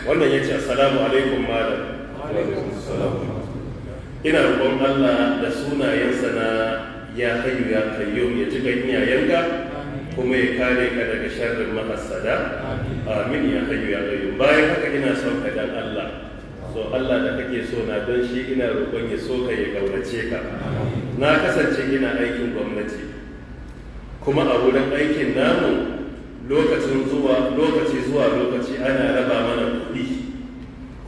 wannan ya ce assalamu alaikum malam. Ina roƙon Allah da sunayensa na ya hayyu ya qayyum ya ji ganyayenka kuma ya kare ka daga sharrin mahassada. Amin ya hayyu ya qayyum. Bayan haka ina son ka dan Allah. So Allah da kake so na don shi ina roƙon ya so ka ya kaunace ka. Na kasance ina aikin gwamnati kuma a wurin aikin namu lokaci zuwa lokaci ana raba mana kuɗi.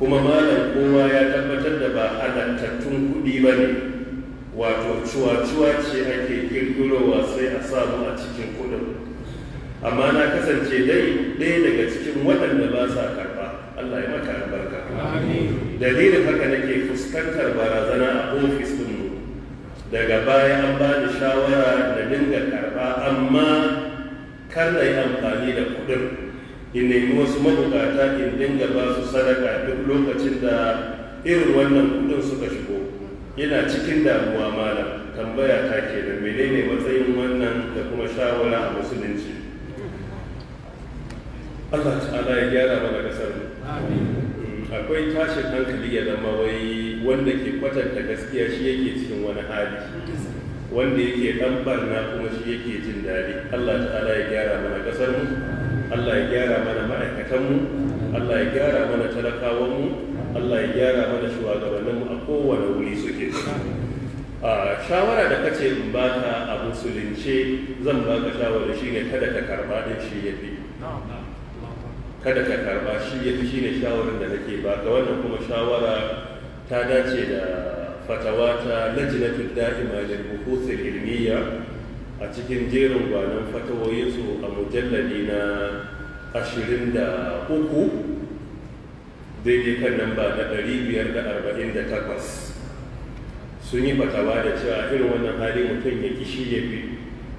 Kuma malam kowa ya tabbatar da ba halattattun kuɗi ba ne, wato cuwa-cuwa ce ake kirkirowa sai a samu a cikin kuɗin. Amma na kasance ɗaya daga cikin waɗanda ba sa karɓa. Allah ya maka albarka. Dalilin haka nake fuskantar barazana a ofis ɗinmu. Daga baya an ba ni shawara da dinga karɓa, amma kar na yi amfani da kuɗin. In nemi wasu mabukata in dinga ba su sadaka duk lokacin da irin wannan kudin suka shigo. Ina cikin damuwa malam, tambaya ta ke da menene matsayin wannan da kuma shawara a musulunci. Allah ta'ala ya gyara mana kasar mu. Akwai tashin hankali ya zama wai wanda ke kwatanta gaskiya shi yake cikin wani hali, wanda yake dan barna kuma shi yake jin daɗi. Allah ta'ala ya gyara mana kasar mu. Allah ya gyara mana ma'aikatanmu, Allah ya gyara mana talakawanmu, Allah ya gyara mana shugabanninmu a kowane wuri suke. Shawara da kace in baka a musulunce zan baka shawara shine kada ka karba din shi yafi. Kada ka karba shi yafi shine shawarar da nake baka. Wannan kuma shawara ta dace da fatawa ta Lajnatul Da'ima lil Buhuth al-Ilmiyya a cikin jerin gwanon fatawoyinsu a mujalladi na 23 daidai kan namba na 548 sun yi fatawa da cewa irin wannan hali mutum ya kishi ya fi,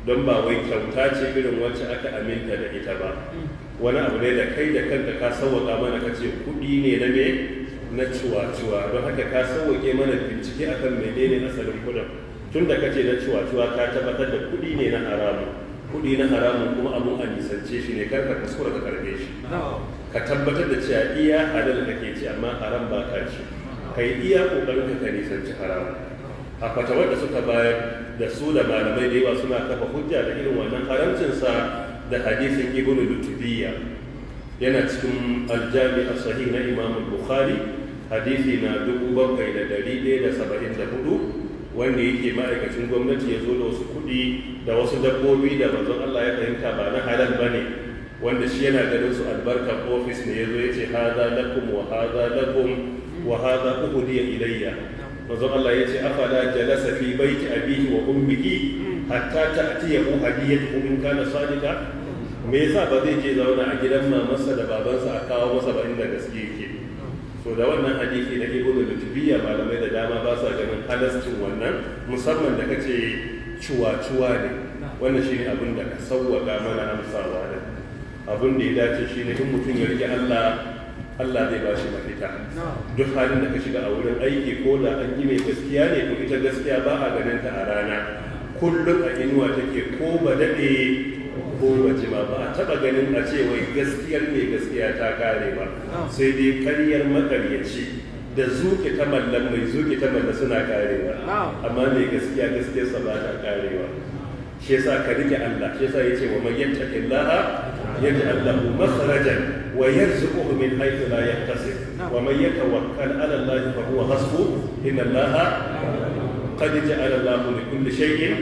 don ba wai kyauta ce irin wacce aka aminta da ita ba. Wani abu ne da kai da kanka ka sauwaka mana ka ce kuɗi ne na me na cuwa-cuwa, don haka ka sauwake mana bincike akan menene asalin kuɗin. Tun da kace na cuwa-cuwa ka tabbatar da kuɗi ne na haramun, kuɗi na haramun kuma abun a nisance shi ne, kar ka kuskura ka karɓe shi. Ka tabbatar da cewa iya halal kake ci amma haram ba ka ci, ka yi iya ƙoƙarin ka nisanci haramun. A fatawar da suka bayar da su da malamai da yawa suna kafa hujja da irin wannan haramcinsa da hadisin Ibn Lutubiyya, yana cikin aljami as-sahih na Imam Bukhari, hadisi na 7174, wanda yake ma'aikacin gwamnati ya zo da wasu kuɗi da wasu dabbobi da manzon Allah ya fahimta ba na halal ba ne, wanda shi yana ganin su albarkar ofis ne, ya zo ya ce haza lakum wa haza lakum wa haza uhudiya ilayya. Manzon Allah ya ce afala jalasa fi baiti abihi wa ummihi hatta ta'tiyahu hadiyatuhu in kana sadiqa. Me yasa ba zai je zauna a gidan mamarsa da babansa a kawo masa ba inda gaske yake? So da wannan hadisi na Ibn Lutubiyya malamai da dama ba sa ganin halascin wannan, musamman da kace cuwa-cuwa ne. Wannan shine abin da ka sauwaka mana amsawa da abin da ya dace shine in mutum ya rike Allah, Allah zai ba shi mafita. Duk halin da ka shiga a wurin aiki ko da an yi mai gaskiya ne, to ita gaskiya ba a ganin ta a rana, kullum a inuwa take, ko ba daɗe ko waje ba a taba ganin a ce wai gaskiyar mai gaskiya ta kare ba, sai dai karyar makaryaci da zuke ta mallan mai zuke ta mallan suna karewa, amma mai gaskiya gaskiyarsa ba ta karewa. Shi yasa ka rike Allah, shi yasa yace wa man yattaqillaha yaj'al lahu makhrajan wa yarzuquhu min haythu la yahtasib wa man yatawakkal 'ala Allah fa huwa hasbuh inna Allah qad ja'ala Allahu li kulli shay'in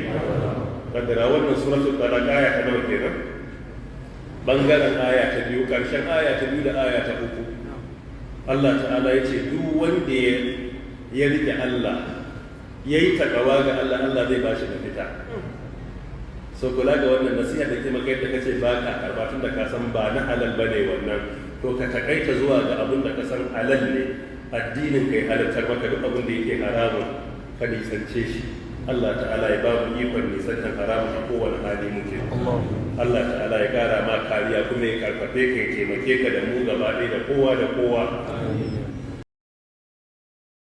kadara. Wannan suratul talaq aya ta nawa kenan? Bangaren aya ta biyu, karshen aya ta biyu da aya ta uku. Allah ta'ala ya ce duk wanda ya rike Allah, ya yi takawa ga Allah, Allah zai ba shi mafita. So kula ga wannan nasiha da ke maka yadda kace ba ka karba tun da ka san ba na halal bane wannan, to ka takaita zuwa ga abin da ka san halal ne, addinin kai halartar maka duk abin da yake haramun ka nisance shi. Allah ta'ala ya ba mu ikon nisantar haramun a kowane hali muke. Allah ta'ala ya kara ma kariya kuma ya karfafe ka ya taimake ka da mu gaba ɗaya da kowa da kowa.